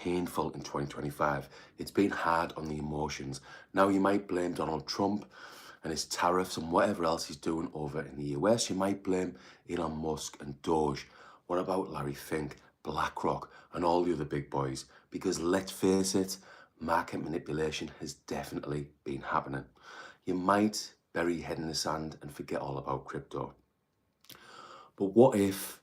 painful in 2025. It's been hard on the emotions. Now you might blame Donald Trump and his tariffs and whatever else he's doing over in the US. You might blame Elon Musk and Doge. What about Larry Fink, BlackRock, and all the other big boys? Because let's face it, market manipulation has definitely been happening. You might bury your head in the sand and forget all about crypto. But what if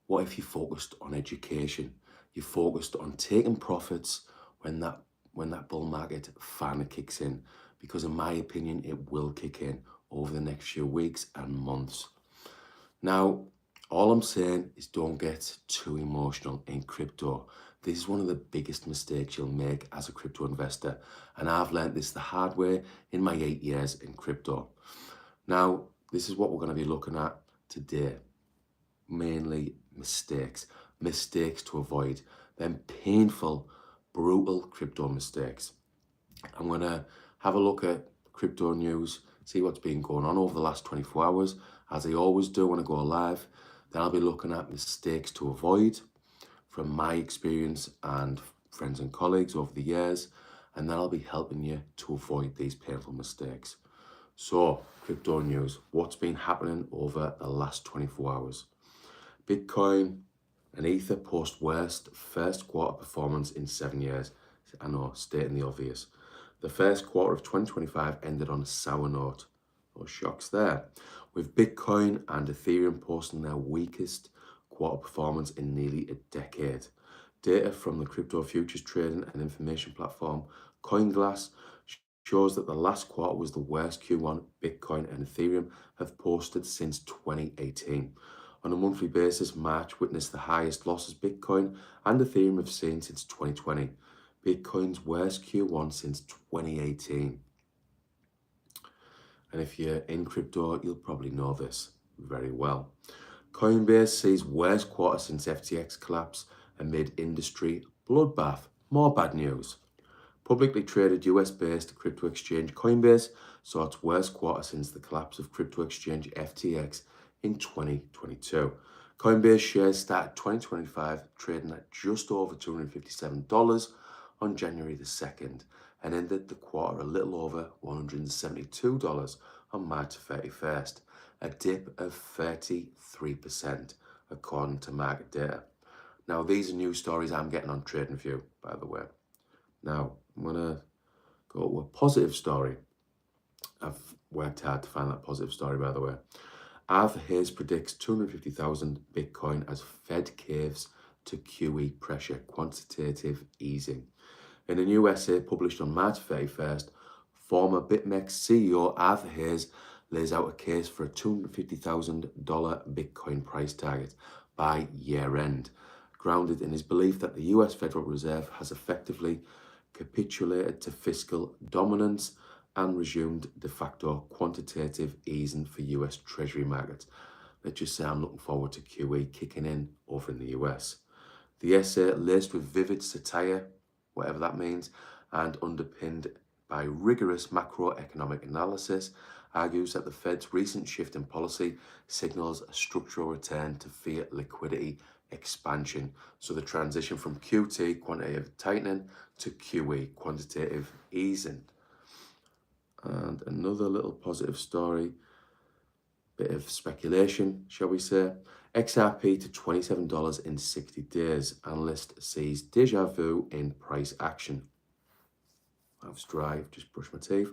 you focused on education? You focused on taking profits when that bull market finally kicks in, because in my opinion, it will kick in over the next few weeks and months. Now, all I'm saying is don't get too emotional in crypto. This is one of the biggest mistakes you'll make as a crypto investor. And I've learned this the hard way in my 8 years in crypto. Now, this is what we're going to be looking at today. Mainly mistakes to avoid, then painful, brutal crypto mistakes. I'm going to have a look at crypto news, see what's been going on over the last 24 hours, as I always do when I go live. Then I'll be looking at mistakes to avoid from my experience and friends and colleagues over the years, and then I'll be helping you to avoid these painful mistakes. So, crypto news, what's been happening over the last 24 hours? Bitcoin and Ether post worst first quarter performance in 7 years. I know, stating the obvious. The first quarter of 2025 ended on a sour note. No shocks there. With Bitcoin and Ethereum posting their weakest quarter performance in nearly a decade. Data from the crypto futures trading and information platform CoinGlass shows that the last quarter was the worst Q1 Bitcoin and Ethereum have posted since 2018. On a monthly basis, March witnessed the highest losses Bitcoin and Ethereum have seen since 2020. Bitcoin's worst Q1 since 2018. And if you're in crypto, you'll probably know this very well. Coinbase sees worst quarter since FTX collapse amid industry bloodbath. More bad news. Publicly traded US-based crypto exchange Coinbase saw its worst quarter since the collapse of crypto exchange FTX in 2022. Coinbase shares started 2025 trading at just over $257 on January the 2nd and ended the quarter a little over $172 on March 31st, a dip of 33% according to market data. Now, these are news stories I'm getting on TradingView, by the way. Now, I'm going to go to a positive story. I've worked hard to find that positive story, by the way. Arthur Hayes predicts 250,000 Bitcoin as Fed caves to QE pressure, quantitative easing. In a new essay published on March 31st, former BitMEX CEO Arthur Hayes lays out a case for a $250,000 Bitcoin price target by year end, grounded in his belief that the US Federal Reserve has effectively capitulated to fiscal dominance and resumed de facto quantitative easing for US Treasury markets. Let's just say I'm looking forward to QE kicking in over in the US. The essay, laced with vivid satire, whatever that means, and underpinned by rigorous macroeconomic analysis, argues that the Fed's recent shift in policy signals a structural return to fiat liquidity expansion. So the transition from QT, quantitative tightening, to QE, quantitative easing. And another little positive story, bit of speculation, shall we say. XRP to $27 in 60 days. Analyst sees deja vu in price action. I was dry, I've just brushed my teeth.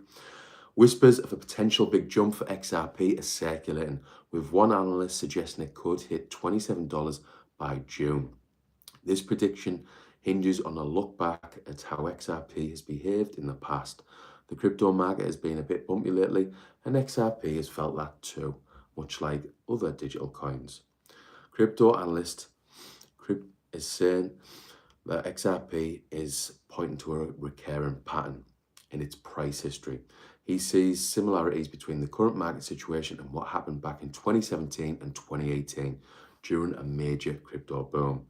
Whispers of a potential big jump for XRP are circulating, with one analyst suggesting it could hit $27 by June. This prediction hinges on a look back at how XRP has behaved in the past. The crypto market has been a bit bumpy lately, and XRP has felt that too, much like other digital coins. Crypto analyst is saying that XRP is pointing to a recurring pattern in its price history. He sees similarities between the current market situation and what happened back in 2017 and 2018 during a major crypto boom.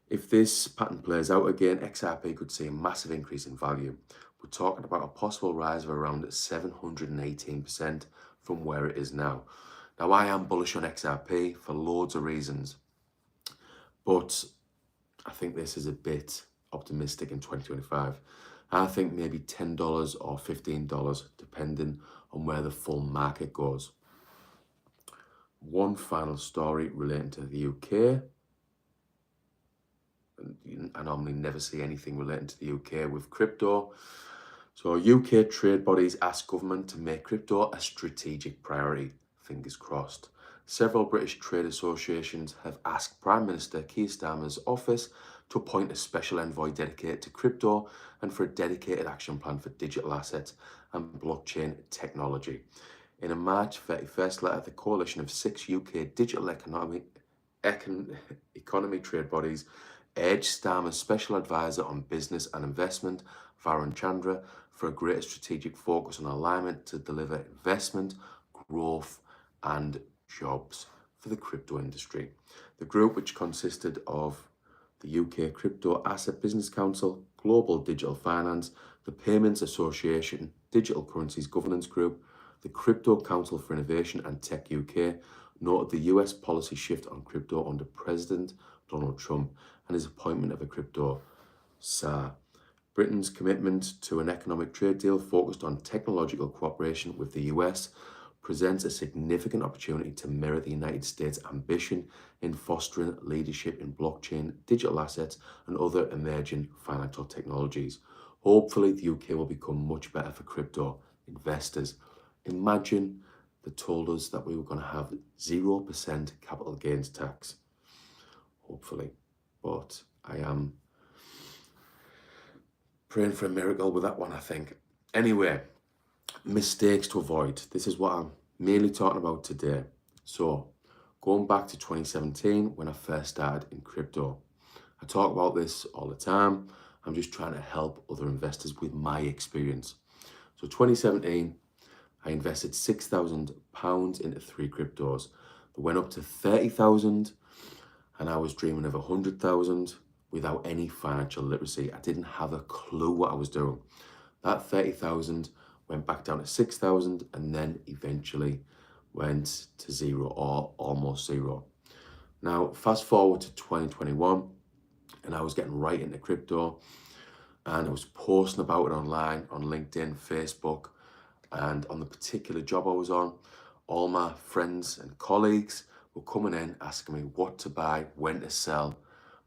If this pattern plays out again, XRP could see a massive increase in value. We're talking about a possible rise of around 718% from where it is now. Now, I am bullish on XRP for loads of reasons, but I think this is a bit optimistic in 2025. I think maybe $10 or $15, depending on where the full market goes. One final story relating to the UK. I normally never see anything relating to the UK with crypto. So UK trade bodies ask government to make crypto a strategic priority. Fingers crossed. Several British trade associations have asked Prime Minister Keir Starmer's office to appoint a special envoy dedicated to crypto and for a dedicated action plan for digital assets and blockchain technology. In a March 31st letter, the coalition of 6 UK digital economy trade bodies urged Starmer's special advisor on business and investment, Varun Chandra, for a greater strategic focus on alignment to deliver investment, growth, and jobs for the crypto industry. The group, which consisted of the UK Crypto Asset Business Council, Global Digital Finance, the Payments Association, Digital Currencies Governance Group, the Crypto Council for Innovation and Tech UK, noted the US policy shift on crypto under President Donald Trump and his appointment of a crypto czar. Britain's commitment to an economic trade deal focused on technological cooperation with the US presents a significant opportunity to mirror the United States' ambition in fostering leadership in blockchain, digital assets, and other emerging financial technologies. Hopefully, the UK will become much better for crypto investors. Imagine they told us that we were going to have 0% capital gains tax. Hopefully. But I am praying for a miracle with that one, I think. Anyway, mistakes to avoid. This is what I'm mainly talking about today. So, going back to 2017 when I first started in crypto. I talk about this all the time. I'm just trying to help other investors with my experience. So 2017, I invested £6,000 into 3 cryptos. They went up to 30,000 and I was dreaming of 100,000 without any financial literacy. I didn't have a clue what I was doing. That 30,000 went back down to 6,000 and then eventually went to zero or almost zero. Now, fast forward to 2021 and I was getting right into crypto and I was posting about it online on LinkedIn, Facebook, and on the particular job I was on, all my friends and colleagues were coming in asking me what to buy, when to sell,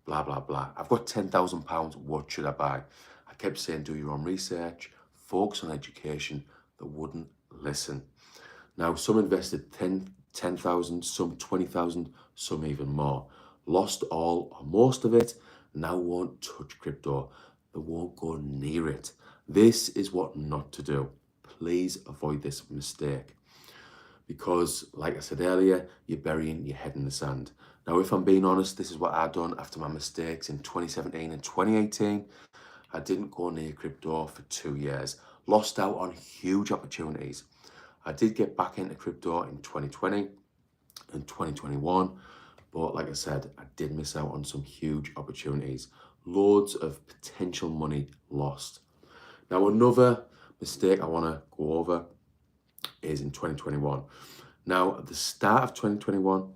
blah, blah, blah. I've got £10,000, what should I buy? I kept saying, do your own research, focus on education. They wouldn't listen. Now, some invested 10,000, some 20,000, some even more. Lost all or most of it, now won't touch crypto. They won't go near it. This is what not to do. Please avoid this mistake. Because, like I said earlier, you're burying your head in the sand. Now, if I'm being honest, this is what I've done after my mistakes in 2017 and 2018. I didn't go near crypto for 2 years. Lost out on huge opportunities. I did get back into crypto in 2020 and 2021. But like I said, I did miss out on some huge opportunities. Loads of potential money lost. Now, another mistake I want to go over is in 2021. Now, at the start of 2021,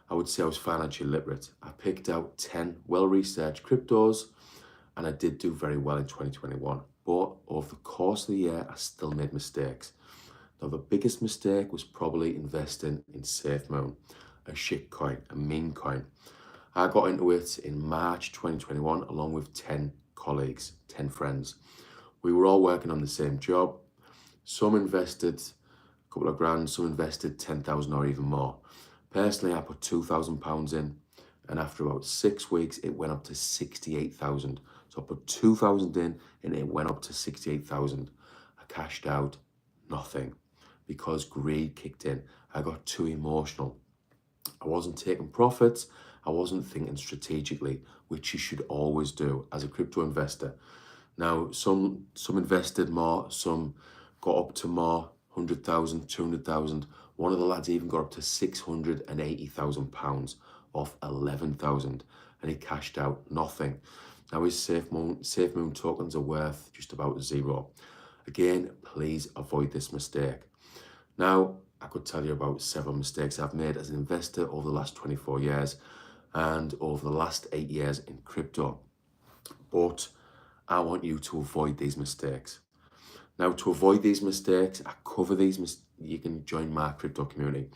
I would say I was financially literate. I picked out 10 well-researched cryptos and I did do very well in 2021. But over the course of the year, I still made mistakes. Now, the biggest mistake was probably investing in SafeMoon, a shit coin, a meme coin. I got into it in March 2021 along with 10 colleagues, 10 friends. We were all working on the same job. Some invested a couple of grand, some invested 10,000 or even more. Personally, I put £2,000 in, and after about 6 weeks, it went up to 68,000. So I put 2,000 in, and it went up to 68,000. I cashed out nothing because greed kicked in. I got too emotional. I wasn't taking profits. I wasn't thinking strategically, which you should always do as a crypto investor. Now, some invested more, some got up to more, 100,000, 200,000. One of the lads even got up to £680,000 off 11,000, and he cashed out nothing. Now his SafeMoon tokens are worth just about zero. Again, please avoid this mistake. Now, I could tell you about several mistakes I've made as an investor over the last 24 years and over the last 8 years in crypto. but I want you to avoid these mistakes. Now, to avoid these mistakes, I cover these you can join my crypto community.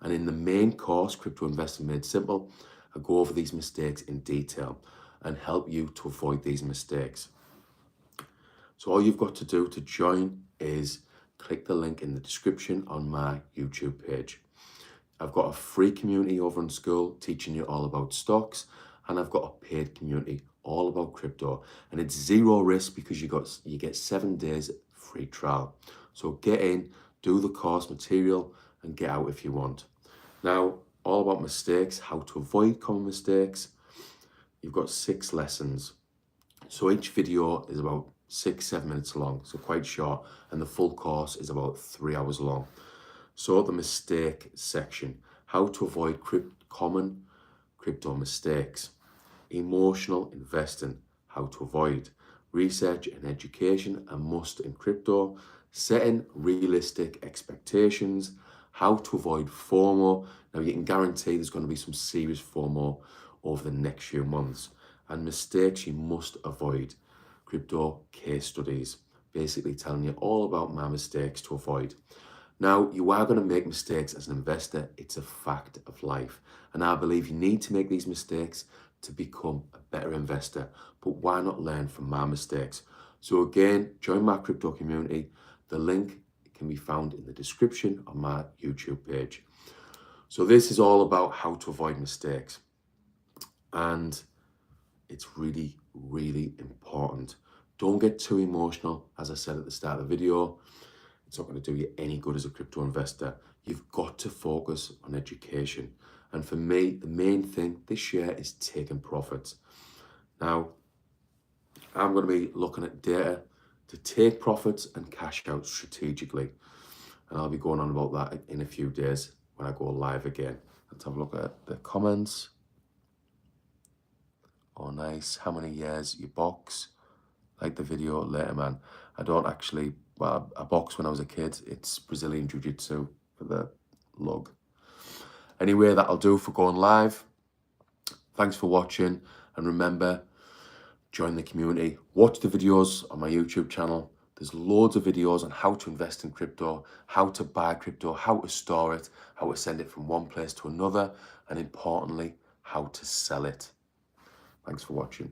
And in the main course, Crypto Investing Made Simple, I go over these mistakes in detail and help you to avoid these mistakes. So all you've got to do to join is click the link in the description on my YouTube page. I've got a free community over in school teaching you all about stocks, and I've got a paid community all about crypto, and it's zero risk because you get 7 days free trial. So get in, do the course material, and get out if you want. Now, all about mistakes, how to avoid common mistakes. You've got 6 lessons. So each video is about 6-7 minutes long, so quite short, and the full course is about 3 hours long. So the mistake section, how to avoid common crypto mistakes. Emotional investing, how to avoid. Research and education, a must in crypto. Setting realistic expectations, how to avoid FOMO. Now you can guarantee there's going to be some serious FOMO over the next few months. And mistakes you must avoid. Crypto case studies, basically telling you all about my mistakes to avoid. Now, you are going to make mistakes as an investor. It's a fact of life. And I believe you need to make these mistakes to become a better investor. But why not learn from my mistakes? So again, join my crypto community. The link can be found in the description on my YouTube page. So this is all about how to avoid mistakes. And it's really, really important. Don't get too emotional, as I said at the start of the video. It's not going to do you any good as a crypto investor. You've got to focus on education. And for me, the main thing this year is taking profits. Now, I'm going to be looking at data to take profits and cash out strategically. And I'll be going on about that in a few days when I go live again. Let's have a look at the comments. Oh, nice. How many years you box? Like the video later, man. I don't actually, well, I boxed when I was a kid. It's Brazilian Jiu-Jitsu for the lug. Anyway, that'll do for going live. Thanks for watching. And remember, join the community. Watch the videos on my YouTube channel. There's loads of videos on how to invest in crypto, how to buy crypto, how to store it, how to send it from one place to another, and importantly, how to sell it. Thanks for watching.